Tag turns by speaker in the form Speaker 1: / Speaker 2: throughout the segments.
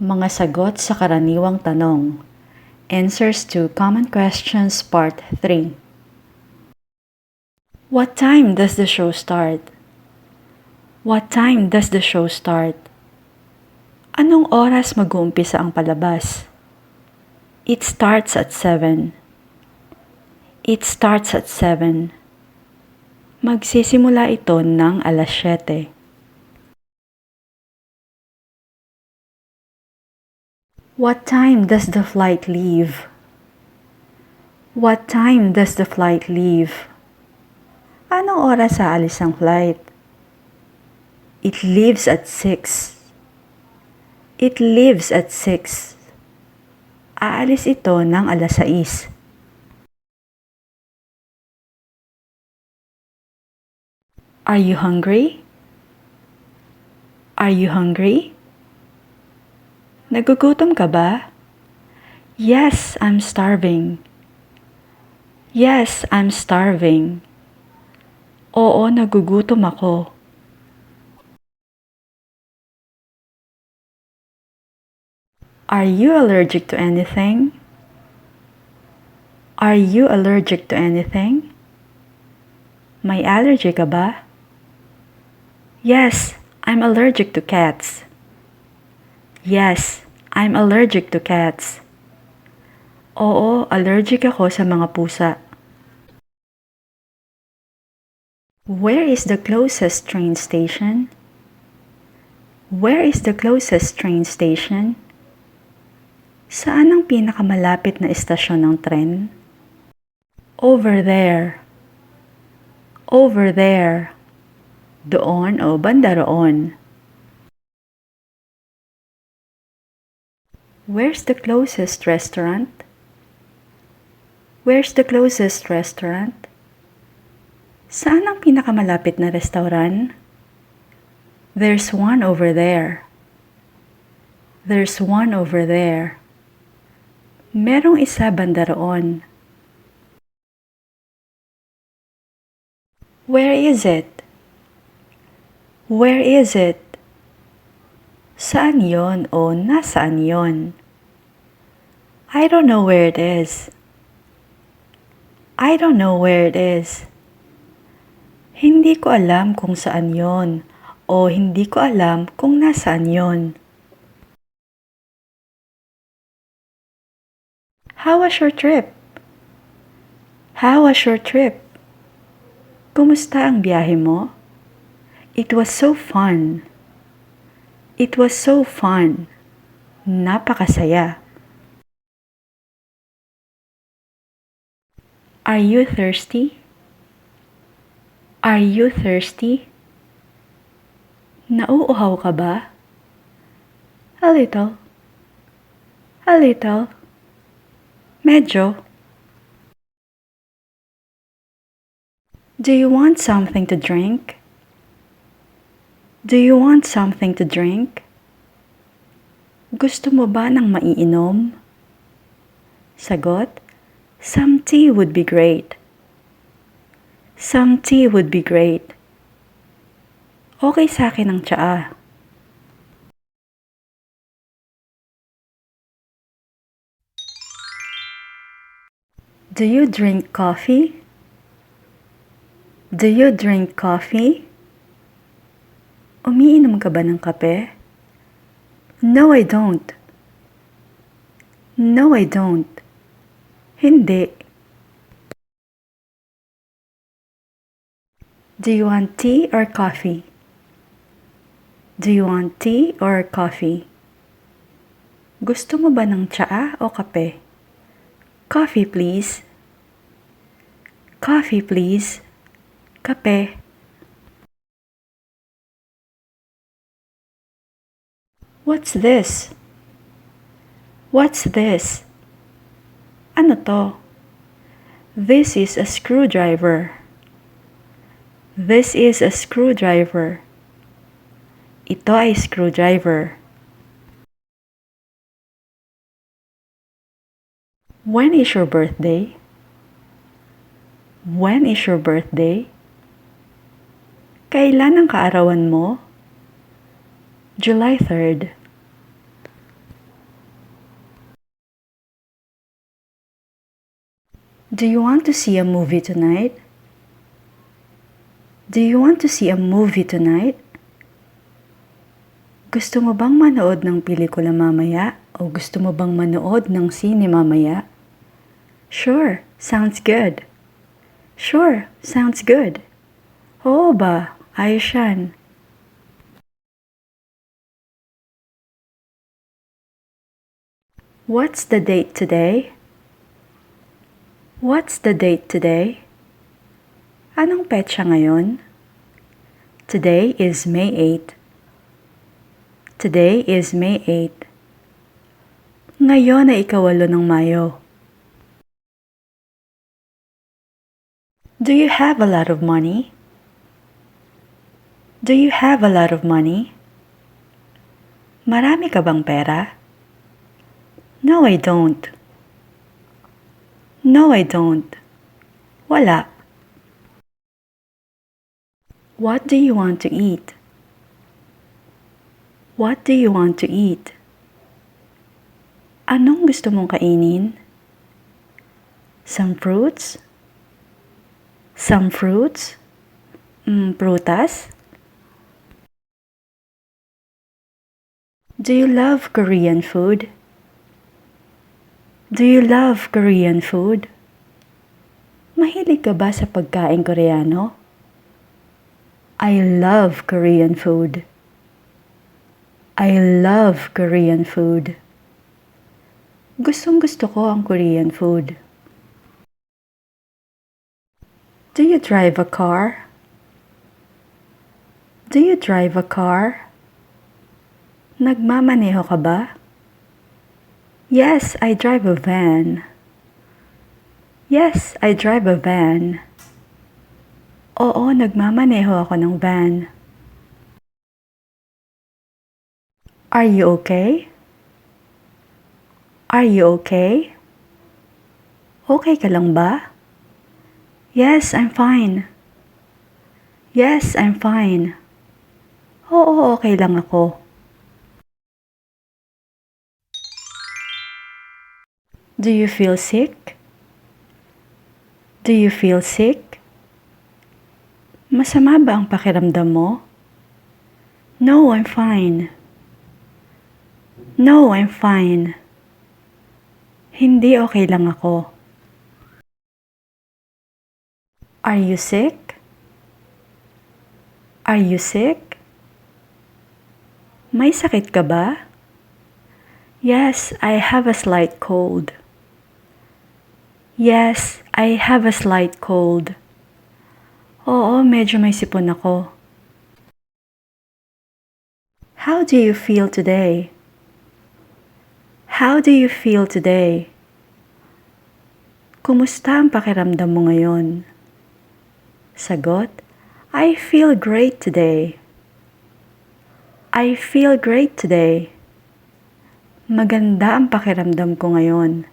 Speaker 1: Mga sagot sa karaniwang tanong. Answers to Common Questions Part 3. What time does the show start? What time does the show start? Anong oras mag-uumpisa ang palabas? It starts at 7. It starts at 7. Magsisimula ito ng alas 7. What time does the flight leave? What time does the flight leave? Anong oras aalis ang flight? It leaves at 6. It leaves at 6. Aalis ito ng alas 6. Are you hungry? Are you hungry? Nagugutom ka ba? Yes, I'm starving. Yes, I'm starving. Oo, nagugutom ako. Are you allergic to anything? Are you allergic to anything? May allergy ka ba? Yes, I'm allergic to cats. Yes, I'm allergic to cats. Oo, allergic ako sa mga pusa. Where is the closest train station? Where is the closest train station? Saan ang pinakamalapit na istasyon ng tren? Over there. Over there. Doon o banda roon. Where's the closest restaurant? Where's the closest restaurant? Saan ang pinakamalapit na restaurant? There's one over there. There's one over there. Merong isa banda roon. Where is it? Where is it? Saan yon o nasaan yon? I don't know where it is. I don't know where it is. Hindi ko alam kung saan yon o hindi ko alam kung nasaan yon. How was your trip? How was your trip? Kumusta ang biyahe mo? It was so fun. It was so fun. Napakasaya. Are you thirsty? Are you thirsty? Nauuhaw ka ba? A little. A little. Medyo. Do you want something to drink? Do you want something to drink? Gusto mo ba ng maiinom? Sagot, some tea would be great. Some tea would be great. Okay sa akin ang tsaa. Do you drink coffee? Do you drink coffee? Umiinom ka ba ng kape? No, I don't. No, I don't. Hindi. Do you want tea or coffee? Do you want tea or coffee? Gusto mo ba ng tsaa o kape? Coffee, please. Coffee, please. Kape. What's this? What's this? Ano to? This is a screwdriver. This is a screwdriver. Ito ay screwdriver. When is your birthday? When is your birthday? Kailan ang kaarawan mo? July 3rd. Do you want to see a movie tonight? Do you want to see a movie tonight? Gusto mo bang manood ng pelikula mamaya o gusto mo bang manood ng sine mamaya? Sure, sounds good. Sure, sounds good. Oo ba, ayos yan. What's the date today? What's the date today? Anong petsa ngayon? Today is May 8. Today is May 8. Ngayon ay ika-8 ng Mayo. Do you have a lot of money? Do you have a lot of money? Marami ka bang pera? No, I don't. No, I don't. Wala. What do you want to eat? What do you want to eat? Anong gusto mong kainin? Some fruits? Some fruits? Prutas? Do you love Korean food? Do you love Korean food? Mahilig ka ba sa pagkain Koreano? I love Korean food. I love Korean food. Gustong-gusto ko ang Korean food. Do you drive a car? Do you drive a car? Nagmamaneho ka ba? Yes, I drive a van. Yes, I drive a van. Oo, nagmamaneho ako ng van. Are you okay? Are you okay? Okay ka lang ba? Yes, I'm fine. Yes, I'm fine. Oo, okay lang ako. Do you feel sick? Do you feel sick? Masama ba ang pakiramdam mo? No, I'm fine. No, I'm fine. Hindi okay lang ako. Are you sick? Are you sick? May sakit ka ba? Yes, I have a slight cold. Yes, I have a slight cold. Oo, medyo may sipon ako. How do you feel today? How do you feel today? Kumusta ang pakiramdam mo ngayon? Sagot, I feel great today. I feel great today. Maganda ang pakiramdam ko ngayon.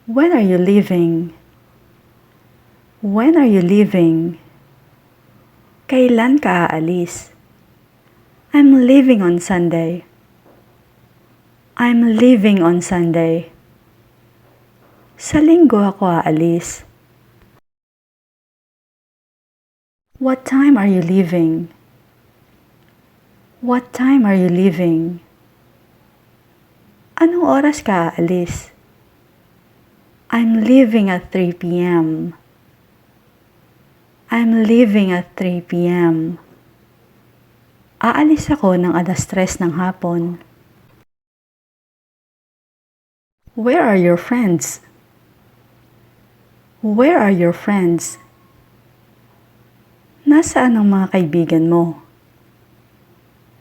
Speaker 1: When are you leaving? When are you leaving? Kailan ka aalis? I'm leaving on Sunday. I'm leaving on Sunday. Sa linggo ako aalis. What time are you leaving? What time are you leaving? Anong oras ka aalis? I'm leaving at 3 p.m. I'm leaving at 3 p.m. Aalis ako ng 3:00 ng hapon. Where are your friends? Where are your friends? Nasaan ang mga kaibigan mo?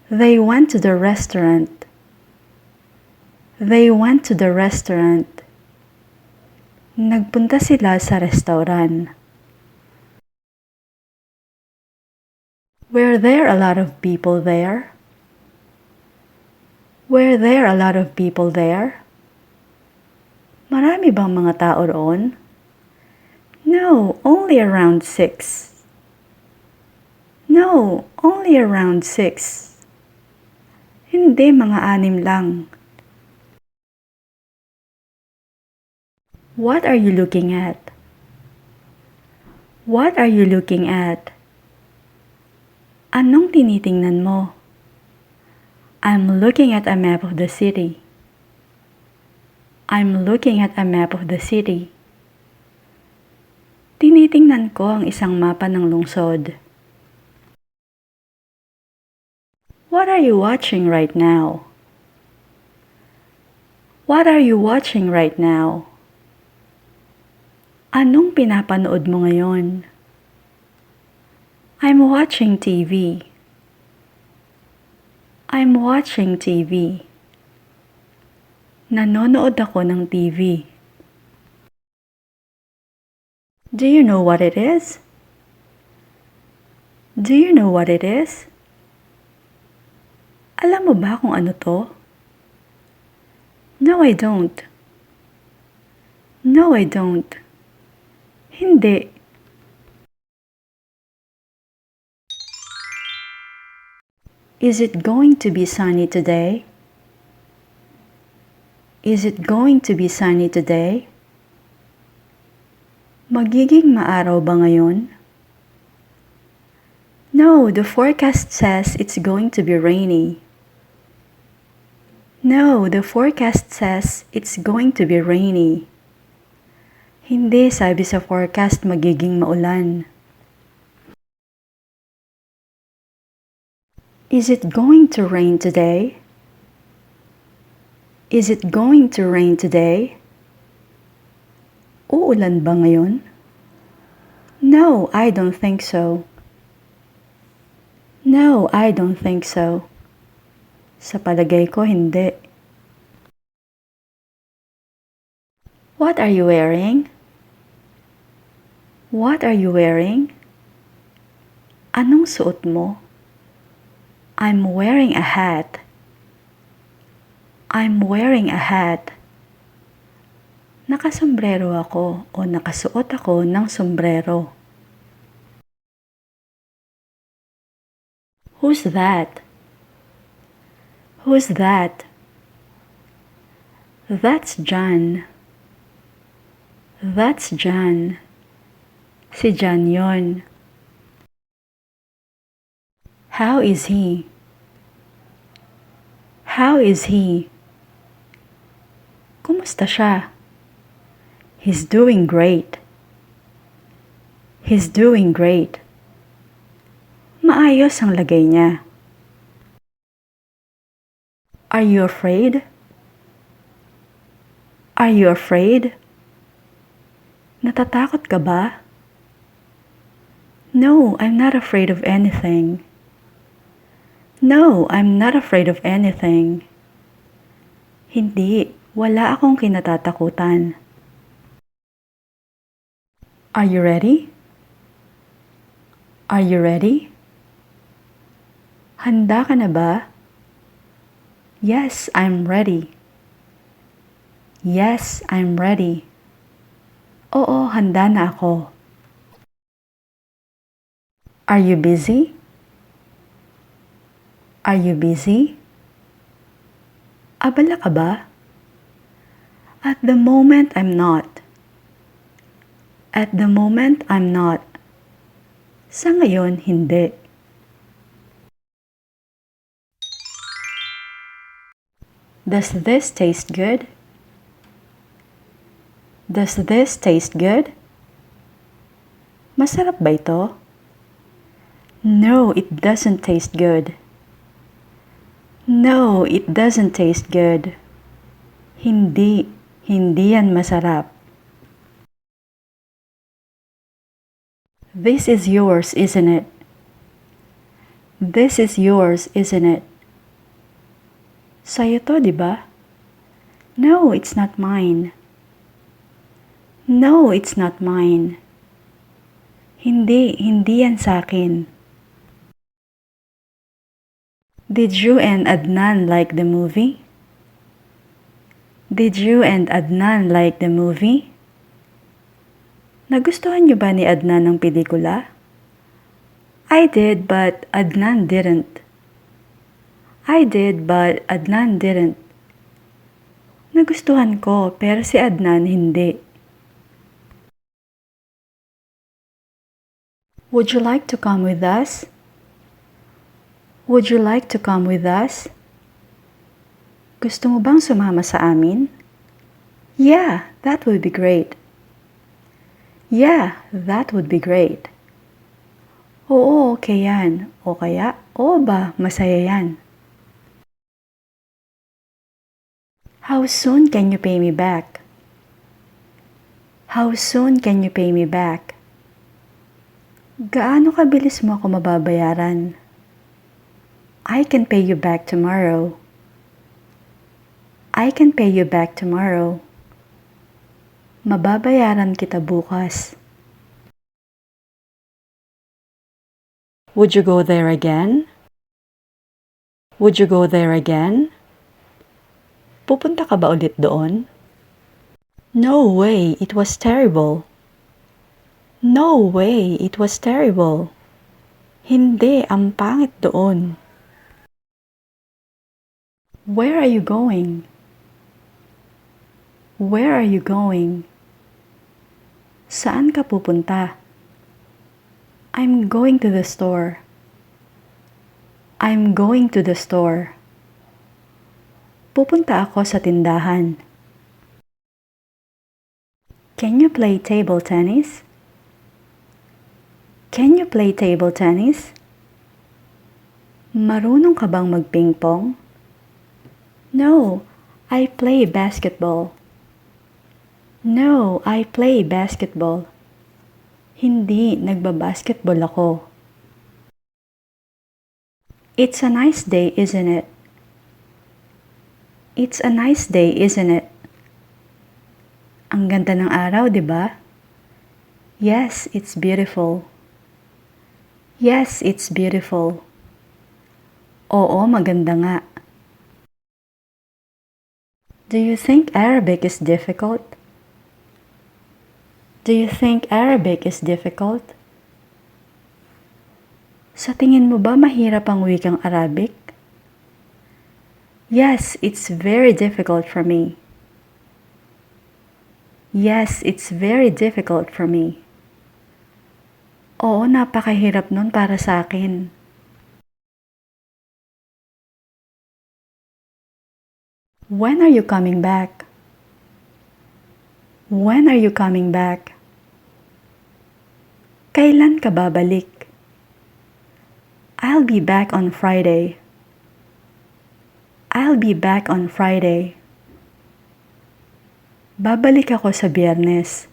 Speaker 1: They went to the restaurant. They went to the restaurant. Nagpunta sila sa restaurant. Were there a lot of people there? Were there a lot of people there? Marami bang mga tao roon? No, only around 6. No, only around 6. Hindi, mga 6 lang. What are you looking at? What are you looking at? Anong tinitingnan mo? I'm looking at a map of the city. I'm looking at a map of the city. Tinitingnan ko ang isang mapa ng lungsod. What are you watching right now? What are you watching right now? Anong pinapanood mo ngayon? I'm watching TV. I'm watching TV. Nanonood ako ng TV. Do you know what it is? Do you know what it is? Alam mo ba kung ano to? No, I don't. No, I don't. Hindi. Is it going to be sunny today? Is it going to be sunny today? Magiging maaraw ba ngayon? No, the forecast says it's going to be rainy. No, the forecast says it's going to be rainy. Hindi, sabi sa forecast magiging maulan. Is it going to rain today? Is it going to rain today? Uulan ba ngayon? No, I don't think so. No, I don't think so. Sa palagay ko, hindi. What are you wearing? What are you wearing? Anong suot mo? I'm wearing a hat. I'm wearing a hat. Nakasombrero ako o nakasuot ako ng sombrero. Who's that? Who's that? That's John. That's John. Si John yon. How is he? How is he? Kumusta siya? He's doing great. He's doing great. Maayos ang lagay niya. Are you afraid? Are you afraid? Natatakot ka ba? No, I'm not afraid of anything. No, I'm not afraid of anything. Hindi, wala akong kinatatakutan. Are you ready? Are you ready? Handa ka na ba? Yes, I'm ready. Yes, I'm ready. Oo, handa na ako. Are you busy? Are you busy? Abala ka ba? At the moment, I'm not. At the moment, I'm not. Sa ngayon, hindi. Does this taste good? Does this taste good? Masarap ba ito? No, it doesn't taste good. No, it doesn't taste good. Hindi, hindi yan masarap. This is yours, isn't it? This is yours, isn't it? Sa'yo to, di ba? No, it's not mine. No, it's not mine. Hindi, hindi yan sa'kin. Did you and Adnan like the movie? Did you and Adnan like the movie? Nagustuhan niyo ba ni Adnan ang pelikula? I did, but Adnan didn't. I did, but Adnan didn't. Nagustuhan ko, pero si Adnan hindi. Would you like to come with us? Would you like to come with us? Gusto mo bang sumama sa amin? Yeah, that would be great. Yeah, that would be great. Oo, okay yan. O kaya, oo ba, masaya yan. How soon can you pay me back? How soon can you pay me back? Gaano kabilis mo ako mababayaran? I can pay you back tomorrow. I can pay you back tomorrow. Mababayaran kita bukas. Would you go there again? Would you go there again? Pupunta ka ba ulit doon? No way, it was terrible. No way, it was terrible. Hindi, ang pangit doon. Where are you going? Where are you going? Saan ka pupunta? I'm going to the store. I'm going to the store. Pupunta ako sa tindahan. Can you play table tennis? Can you play table tennis? Marunong ka bang mag-ping-pong? No, I play basketball. No, I play basketball. Hindi, nagbabasketball ako. It's a nice day, isn't it? It's a nice day, isn't it? Ang ganda ng araw, di ba? Yes, it's beautiful. Yes, it's beautiful. Oo, maganda nga. Do you think Arabic is difficult? Do you think Arabic is difficult? Sa tingin mo ba mahirap ang wikang Arabic? Yes, it's very difficult for me. Yes, it's very difficult for me. Oo, napakahirap nun para sa akin. When are you coming back? When are you coming back? Kailan ka babalik? I'll be back on Friday. I'll be back on Friday. Babalik ako sa Biyernes.